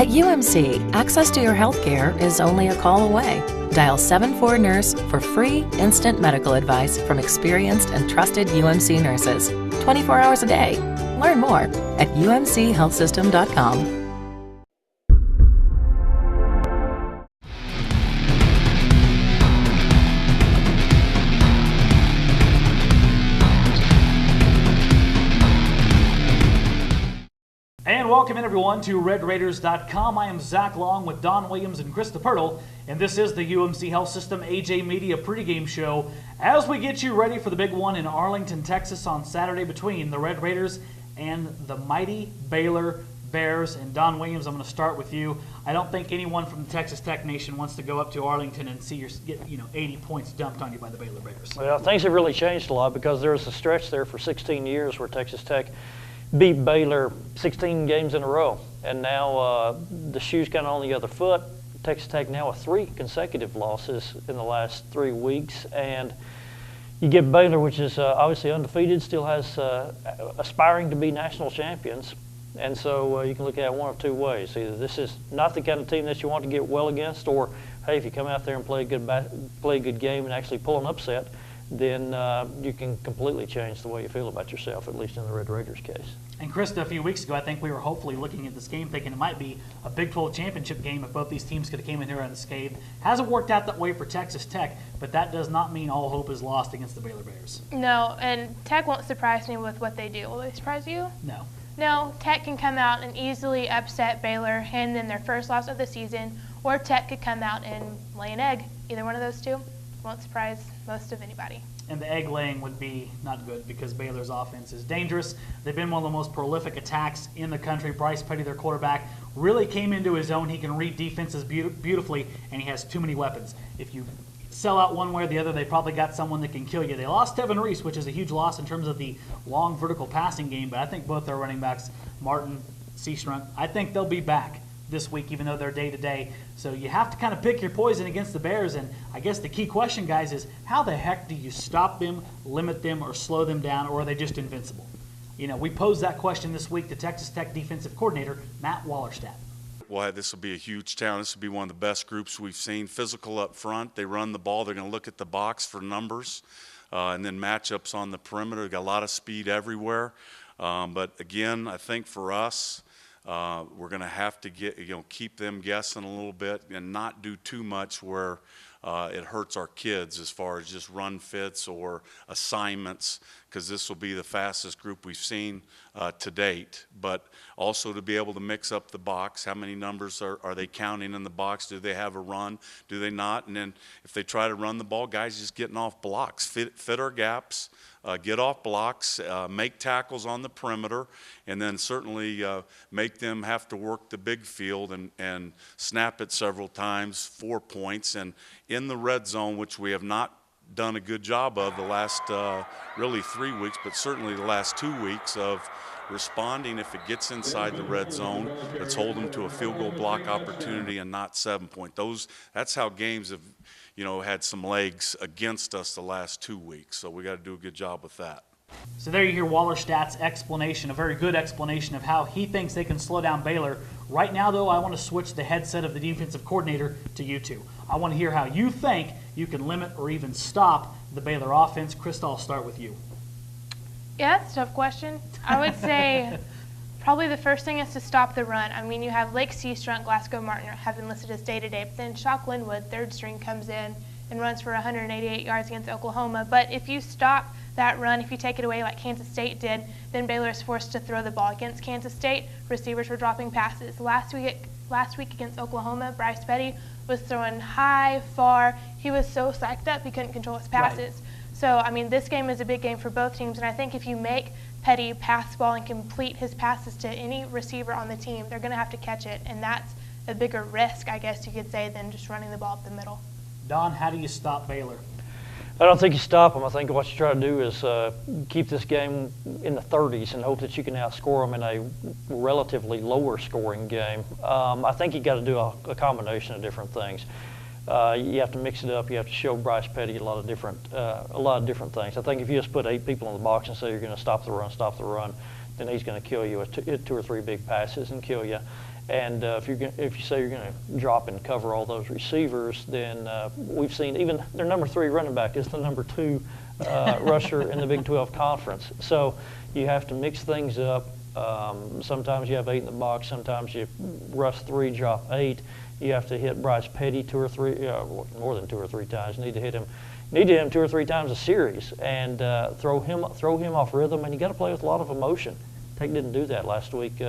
At UMC, access to your health care is only a call away. Dial 74-NURSE for free, instant medical advice from experienced and trusted UMC nurses, 24 hours a day. Learn more at umchealthsystem.com. And welcome in, everyone, to RedRaiders.com. I am Zach Long with Don Williams and Chris DePertle, and this is the UMC Health System AJ Media pregame show as we get you ready for the big one in Arlington, Texas on Saturday between the Red Raiders and the mighty Baylor Bears. And Don Williams, I'm going to start with you. I don't think anyone from the Texas Tech Nation wants to go up to Arlington and see get 80 points dumped on you by the Baylor Bears. Well, things have really changed a lot because there was a stretch there for 16 years where Texas Tech beat Baylor 16 games in a row, and now the shoe's kind of on the other foot. Texas Tech now with 3 consecutive losses in the last 3 weeks, and you get Baylor, which is obviously undefeated, still has aspiring to be national champions, and so you can look at it one of 2 ways. Either this is not the kind of team that you want to get well against, or hey, if you come out there and play a good game and actually pull an upset, then you can completely change the way you feel about yourself, at least in the Red Raiders case. And Krista, a few weeks ago, I think we were hopefully looking at this game thinking it might be a Big 12 championship game if both these teams could have came in here unscathed. Hasn't worked out that way for Texas Tech, but that does not mean all hope is lost against the Baylor Bears. No, and Tech won't surprise me with what they do. Will they surprise you? No. No, Tech can come out and easily upset Baylor, hand them their first loss of the season, or Tech could come out and lay an egg. Either one of those two won't surprise most of anybody. And the egg laying would be not good because Baylor's offense is dangerous. They've been one of the most prolific attacks in the country. Bryce Petty, their quarterback, really came into his own. He can read defenses beautifully, and he has too many weapons. If you sell out one way or the other, they probably got someone that can kill you. They lost Tevin Reese, which is a huge loss in terms of the long vertical passing game, but I think both their running backs, Martin, Seastrunk, I think they'll be back this week, even though they're day-to-day. So you have to kind of pick your poison against the Bears, and I guess the key question, guys, is how the heck do you stop them, limit them, or slow them down, or are they just invincible? We posed that question this week to Texas Tech defensive coordinator Matt Wallerstadt. Well, this will be a huge town. This will be one of the best groups we've seen. Physical up front. They run the ball. They're going to look at the box for numbers, and then matchups on the perimeter. They've got a lot of speed everywhere. But again, I think for us, we're going to have to keep them guessing a little bit and not do too much where it hurts our kids as far as just run fits or assignments, because this will be the fastest group we've seen to date. But also to be able to mix up the box. How many numbers are they counting in the box? Do they have a run? Do they not? And then if they try to run the ball, guys just getting off blocks, fit our gaps. Get off blocks, make tackles on the perimeter, and then certainly make them have to work the big field and snap it several times, 4 points. And in the red zone, which we have not done a good job of the last really 3 weeks, but certainly the last 2 weeks of responding if it gets inside the red zone. Let's hold them to a field goal block opportunity and not 7 point. That's how games have had some legs against us the last 2 weeks. So we got to do a good job with that. So there you hear Wallerstadt's explanation, a very good explanation of how he thinks they can slow down Baylor. Right now, though, I want to switch the headset of the defensive coordinator to you two. I want to hear how you think you can limit or even stop the Baylor offense. Krista, I'll start with you. Yeah, that's a tough question. I would say probably the first thing is to stop the run. I mean, you have Lake Seastrunk, Glasgow Martin have been listed as day-to-day, but then Shock Linwood, third string, comes in and runs for 188 yards against Oklahoma. But if you stop that run, if you take it away like Kansas State did, then Baylor is forced to throw the ball. Against Kansas State, receivers were dropping passes. Last week against Oklahoma, Bryce Petty was throwing high, far. He was so psyched up he couldn't control his passes. Right. So, I mean, this game is a big game for both teams, and I think if you make Petty pass the ball and complete his passes to any receiver on the team, they're going to have to catch it, and that's a bigger risk, I guess you could say, than just running the ball up the middle. Don, how do you stop Baylor? I don't think you stop them. I think what you try to do is keep this game in the 30s and hope that you can outscore them in a relatively lower scoring game. I think you got to do a combination of different things. You have to mix it up. You have to show Bryce Petty a lot of different things. I think if you just put 8 people in the box and say you're going to stop the run, then he's going to kill you with 2 or 3 big passes and kill you. And if you say you're going to drop and cover all those receivers, then we've seen even their number 3 running back is the number 2 rusher in the Big 12 Conference. So you have to mix things up. Sometimes you have 8 in the box. Sometimes you rush 3, drop 8. You have to hit Bryce Petty 2 or 3, more than 2 or 3 times. You need to hit him 2 or 3 times a series and throw him off rhythm. And you got to play with a lot of emotion. Tech didn't do that last week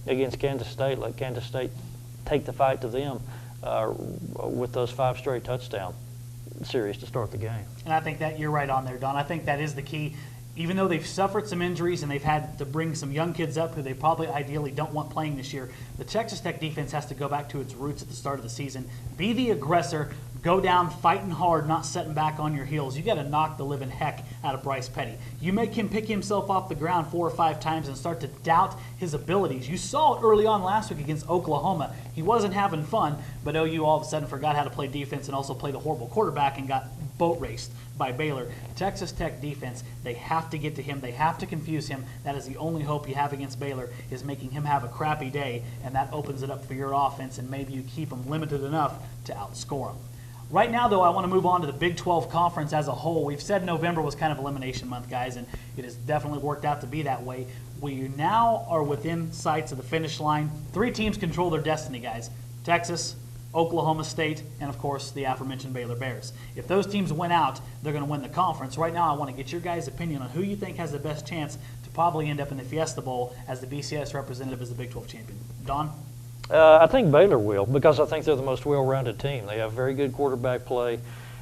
against Kansas State. Let Kansas State take the fight to them with those 5 straight touchdown series to start the game. And I think that you're right on there, Don. I think that is the key. Even though they've suffered some injuries and they've had to bring some young kids up who they probably ideally don't want playing this year, the Texas Tech defense has to go back to its roots at the start of the season. Be the aggressor, go down fighting hard, not setting back on your heels. You got to knock the living heck out of Bryce Petty. You make him pick himself off the ground 4 or 5 times and start to doubt his abilities. You saw it early on last week against Oklahoma. He wasn't having fun, but OU all of a sudden forgot how to play defense and also played a horrible quarterback and got boat raced by Baylor. Texas Tech defense, they have to get to him. They have to confuse him. That is the only hope you have against Baylor, is making him have a crappy day, and that opens it up for your offense, and maybe you keep him limited enough to outscore him. Right now, though, I want to move on to the Big 12 Conference as a whole. We've said November was kind of elimination month, guys, and it has definitely worked out to be that way. We now are within sights of the finish line. 3 teams control their destiny, guys. Texas, Oklahoma State, and of course the aforementioned Baylor Bears. If those teams win out, they're going to win the conference. Right now I want to get your guys' opinion on who you think has the best chance to probably end up in the Fiesta Bowl as the BCS representative as the Big 12 champion. Don? I think Baylor will, because I think they're the most well-rounded team. They have very good quarterback play.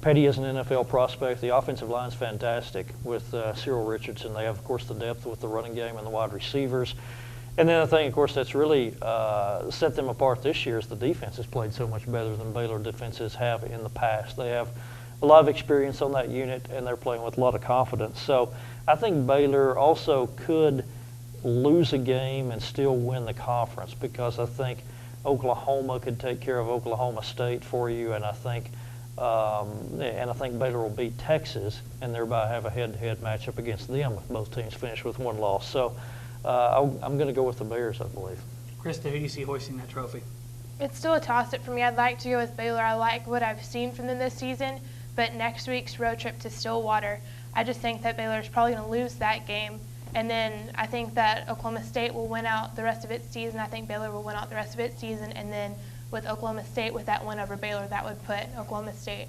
Petty is an NFL prospect. The offensive line's fantastic with Cyril Richardson. They have, of course, the depth with the running game and the wide receivers. And then the thing, of course, that's really set them apart this year is the defense has played so much better than Baylor defenses have in the past. They have a lot of experience on that unit, and they're playing with a lot of confidence. So I think Baylor also could lose a game and still win the conference, because I think Oklahoma could take care of Oklahoma State for you, and I think Baylor will beat Texas and thereby have a head-to-head matchup against them if both teams finish with 1 loss. So I'm going to go with the Bears, I believe. Krista, who do you see hoisting that trophy? It's still a toss-up for me. I'd like to go with Baylor. I like what I've seen from them this season, but next week's road trip to Stillwater, I just think that Baylor's probably going to lose that game. And then I think that Oklahoma State will win out the rest of its season. I think Baylor will win out the rest of its season. And then with Oklahoma State, with that win over Baylor, that would put Oklahoma State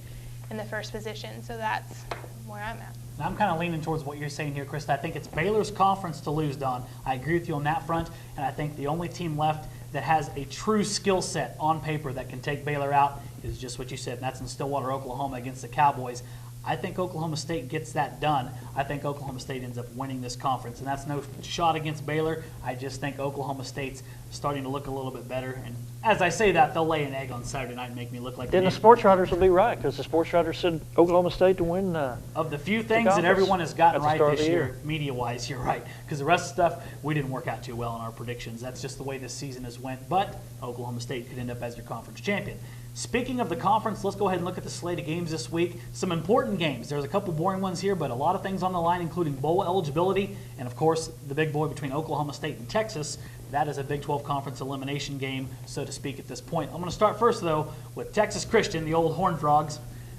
in the first position. So that's where I'm at. I'm kind of leaning towards what you're saying here, Krista. I think it's Baylor's conference to lose, Don. I agree with you on that front, and I think the only team left that has a true skill set on paper that can take Baylor out is just what you said, and that's in Stillwater, Oklahoma against the Cowboys. I think Oklahoma State gets that done. I think Oklahoma State ends up winning this conference, and that's no shot against Baylor. I just think Oklahoma State's starting to look a little bit better. And as I say that, they'll lay an egg on Saturday night and make me look like Then the sports writers will be right, because the sports writers said Oklahoma State to win. Of the few things that everyone has gotten right this year, media-wise, you're right. Because the rest of the stuff, we didn't work out too well in our predictions. That's just the way this season has went. But Oklahoma State could end up as your conference champion. Speaking of the conference, let's go ahead and look at the slate of games this week. Some important games. There's a couple boring ones here, but a lot of things on the line, including bowl eligibility, and of course, the big boy between Oklahoma State and Texas. That is a Big 12 conference elimination game, so to speak, at this point. I'm going to start first, though, with Texas Christian, the old Horned Frogs.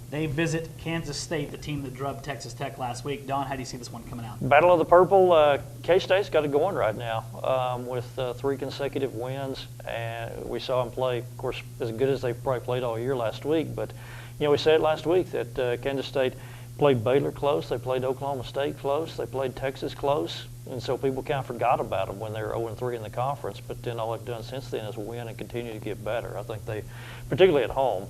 They visit Kansas State, the team that drubbed Texas Tech last week. Don, how do you see this one coming out? Battle of the Purple. K-State's got it going right now with 3 consecutive wins. And we saw them play, of course, as good as they probably played all year last week. But, you know, we said last week that Kansas State played Baylor close. They played Oklahoma State close. They played Texas close. And so people kind of forgot about them when they were 0-3 in the conference. But then all they've done since then is win and continue to get better. I think they, particularly at home,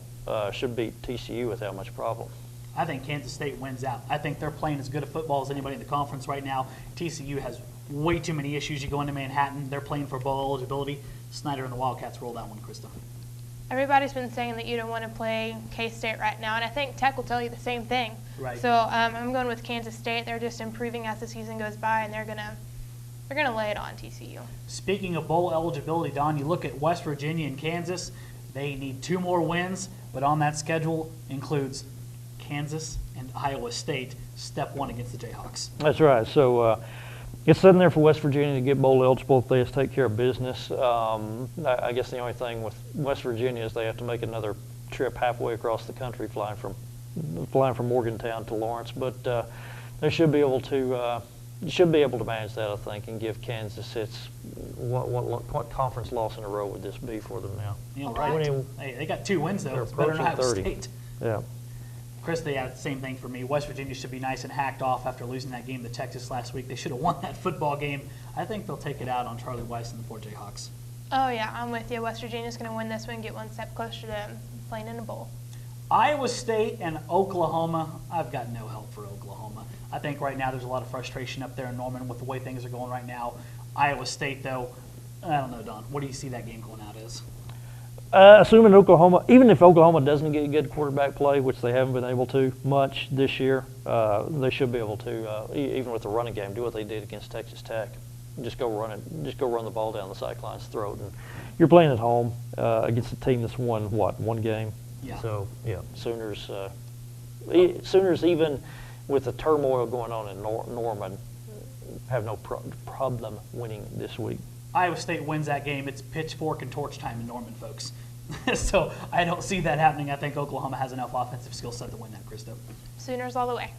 should beat TCU without much problem. I think Kansas State wins out. I think they're playing as good a football as anybody in the conference right now. TCU has way too many issues. You go into Manhattan, they're playing for bowl eligibility. Snyder and the Wildcats roll that one, Krista. Everybody's been saying that you don't want to play K-State right now, and I think Tech will tell you the same thing. Right. So I'm going with Kansas State. They're just improving as the season goes by, and they're gonna lay it on TCU. Speaking of bowl eligibility, Don, you look at West Virginia and Kansas. They need 2 more wins, but on that schedule includes Kansas and Iowa State, step 1 against the Jayhawks. That's right. So, It's sitting there for West Virginia to get bowl eligible if they just take care of business. I guess the only thing with West Virginia is they have to make another trip halfway across the country, flying from Morgantown to Lawrence. But they should be able to manage that, I think, and give Kansas its what conference loss in a row would this be for them now? Yeah, right. Hey, they got 2 wins though. It's better than Iowa State. Yeah. Chris, they had the same thing for me. West Virginia should be nice and hacked off after losing that game to Texas last week. They should have won that football game. I think they'll take it out on Charlie Weiss and the 4 Jayhawks. Oh, yeah, I'm with you. West Virginia's going to win this one, get one step closer to playing in a bowl. Iowa State and Oklahoma, I've got no help for Oklahoma. I think right now there's a lot of frustration up there in Norman with the way things are going right now. Iowa State, though, I don't know, Don. What do you see that game going out as? Assuming Oklahoma, even if Oklahoma doesn't get good quarterback play, which they haven't been able to much this year, they should be able to, even with the running game, do what they did against Texas Tech. Just go run the ball down the Cyclones' throat. And you're playing at home against a team that's won, one game? Yeah. So, yeah, Sooners, even with the turmoil going on in Norman, have no problem winning this week. Iowa State wins that game. It's pitchfork and torch time in Norman, folks. So I don't see that happening. I think Oklahoma has enough offensive skill set to win that, Krista. Sooners all the way.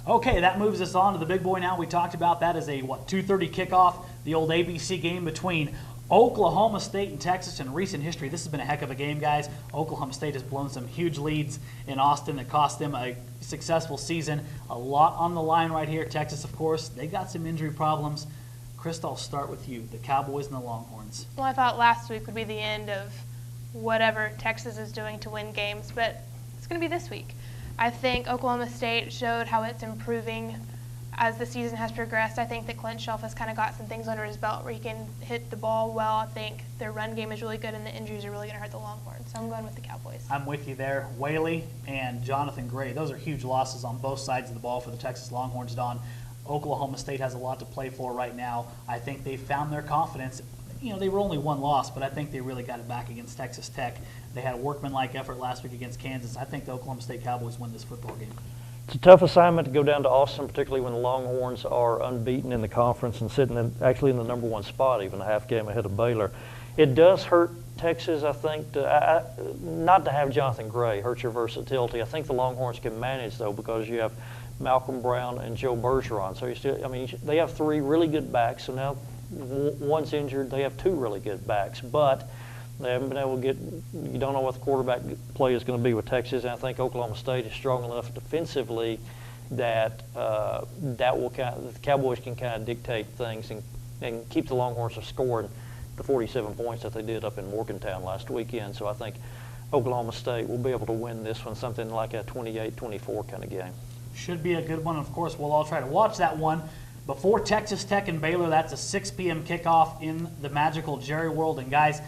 Okay, that moves us on to the big boy now. We talked about that as a, 2:30 kickoff, the old ABC game between Oklahoma State and Texas. In recent history, this has been a heck of a game, guys. Oklahoma State has blown some huge leads in Austin that cost them a successful season. A lot on the line right here. Texas, of course, they got some injury problems. Krista, I'll start with you, the Cowboys and the Longhorns. Well, I thought last week would be the end of whatever Texas is doing to win games, but it's going to be this week. I think Oklahoma State showed how it's improving as the season has progressed. I think that Clint Shelf has kind of got some things under his belt where he can hit the ball well. I think their run game is really good, and the injuries are really going to hurt the Longhorns. So I'm going with the Cowboys. I'm with you there. Whaley and Jonathan Gray, those are huge losses on both sides of the ball for the Texas Longhorns, Don. Oklahoma State has a lot to play for right now. I think they found their confidence. You know, they were only 1 loss, but I think they really got it back against Texas Tech. They had a workmanlike effort last week against Kansas. I think the Oklahoma State Cowboys win this football game. It's a tough assignment to go down to Austin, particularly when the Longhorns are unbeaten in the conference and sitting actually in the #1 spot, even a half game ahead of Baylor. It does hurt Texas, I think, not to have Jonathan Gray. Hurts your versatility. I think the Longhorns can manage, though, because you have Malcolm Brown and Joe Bergeron. So they have 3 really good backs. So now one's injured. They have 2 really good backs, but they haven't been able to get. You don't know what the quarterback play is going to be with Texas. And I think Oklahoma State is strong enough defensively that the Cowboys can kind of dictate things and keep the Longhorns from scoring the 47 points that they did up in Morgantown last weekend. So I think Oklahoma State will be able to win this one, something like a 28-24 kind of game. Should be a good one. Of course, we'll all try to watch that one. Before Texas Tech and Baylor, that's a 6 p.m. kickoff in the magical Jerry World. And guys,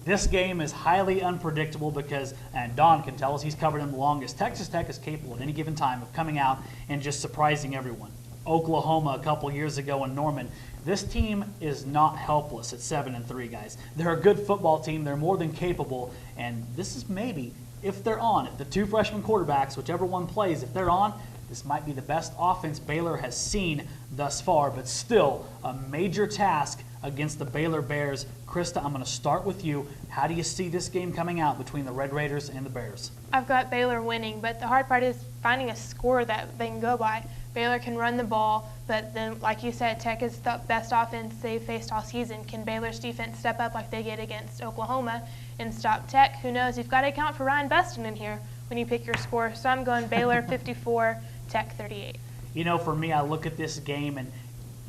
this game is highly unpredictable because, and Don can tell us, he's covered him the longest. Texas Tech is capable at any given time of coming out and just surprising everyone. Oklahoma a couple years ago in Norman. This team is not helpless at 7-3, guys. They're a good football team. They're more than capable. And this is maybe, if they're on, if the 2 freshman quarterbacks, whichever one plays, if they're on, this might be the best offense Baylor has seen thus far, but still a major task against the Baylor Bears. Krista, I'm going to start with you. How do you see this game coming out between the Red Raiders and the Bears? I've got Baylor winning, but the hard part is finding a score that they can go by. Baylor can run the ball, but then, like you said, Tech is the best offense they've faced all season. Can Baylor's defense step up like they did against Oklahoma and stop Tech? Who knows? You've got to account for Ryan Beston in here when you pick your score. So I'm going Baylor 54, Tech 38. You know, for me, I look at this game, and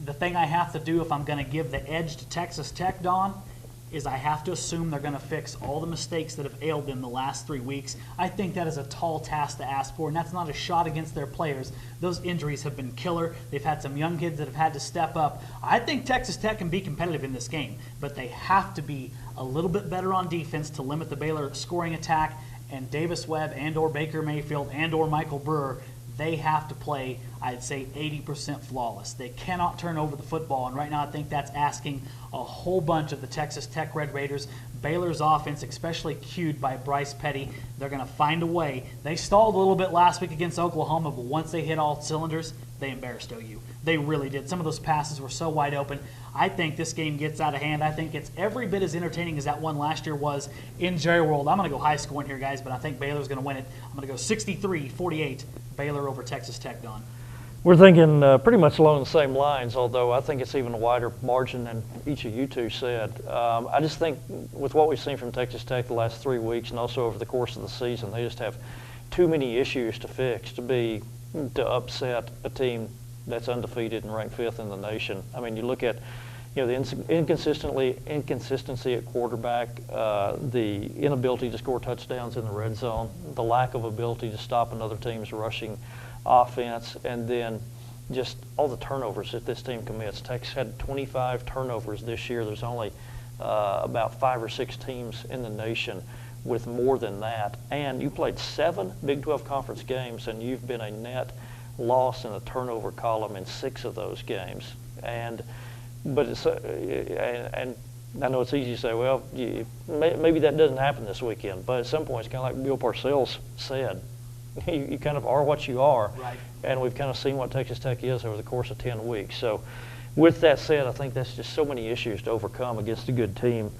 the thing I have to do if I'm going to give the edge to Texas Tech, Don, is I have to assume they're going to fix all the mistakes that have ailed them the last 3 weeks. I think that is a tall task to ask for, and that's not a shot against their players. Those injuries have been killer. They've had some young kids that have had to step up. I think Texas Tech can be competitive in this game, but they have to be a little bit better on defense to limit the Baylor scoring attack, and Davis Webb and or Baker Mayfield and or Michael Brewer, they have to play, I'd say, 80% flawless. They cannot turn over the football, and right now I think that's asking a whole bunch of the Texas Tech Red Raiders. Baylor's offense, especially cued by Bryce Petty, they're going to find a way. They stalled a little bit last week against Oklahoma, but once they hit all cylinders, they embarrassed OU. They really did. Some of those passes were so wide open. I think this game gets out of hand. I think it's every bit as entertaining as that one last year was in Jerry World. I'm going to go high scoring here, guys, but I think Baylor's going to win it. I'm going to go 63-48, Baylor over Texas Tech, Don. We're thinking pretty much along the same lines, although I think it's even a wider margin than each of you two said. I just think with what we've seen from Texas Tech the last 3 weeks and also over the course of the season, they just have too many issues to fix to upset a team that's undefeated and ranked 5th in the nation. I mean, you look at the inconsistency at quarterback, the inability to score touchdowns in the red zone, the lack of ability to stop another team's rushing offense, and then just all the turnovers that this team commits. Tech's had 25 turnovers this year. There's only about 5 or 6 teams in the nation with more than that. And you played 7 Big 12 conference games, and you've been a net loss in the turnover column in 6 of those games. But it's and I know it's easy to say, well, maybe that doesn't happen this weekend. But at some point, it's kind of like Bill Parcells said. You kind of are what you are, right. And we've kind of seen what Texas Tech is over the course of 10 weeks. So with that said, I think that's just so many issues to overcome against a good team.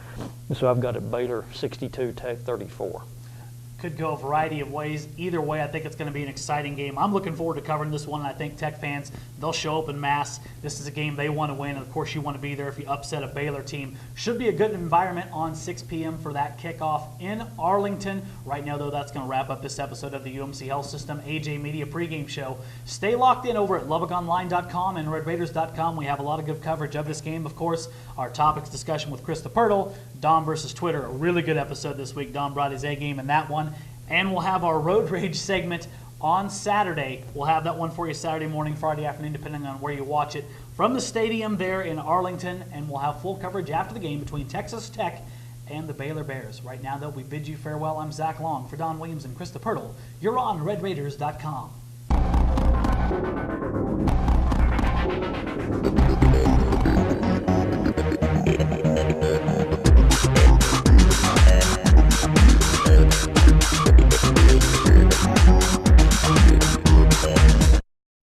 So I've got it Baylor 62, Tech 34. Could go a variety of ways. Either way, I think it's going to be an exciting game. I'm looking forward to covering this one, and I think Tech fans, they'll show up en masse. This is a game they want to win, and of course you want to be there if you upset a Baylor team. Should be a good environment on 6 p.m. for that kickoff in Arlington. Right now, though, that's going to wrap up this episode of the UMC Health System AJ Media pregame show. Stay locked in over at LubbockOnline.com and RedRaiders.com. We have a lot of good coverage of this game, of course. Our topics discussion with Krista Pirtle, Dom versus Twitter. A really good episode this week. Dom brought his A game in that one. And we'll have our Road Rage segment on Saturday. We'll have that one for you Saturday morning, Friday afternoon, depending on where you watch it, from the stadium there in Arlington. And we'll have full coverage after the game between Texas Tech and the Baylor Bears. Right now, though, we bid you farewell. I'm Zach Long. For Don Williams and Krista Pirtle, you're on RedRaiders.com.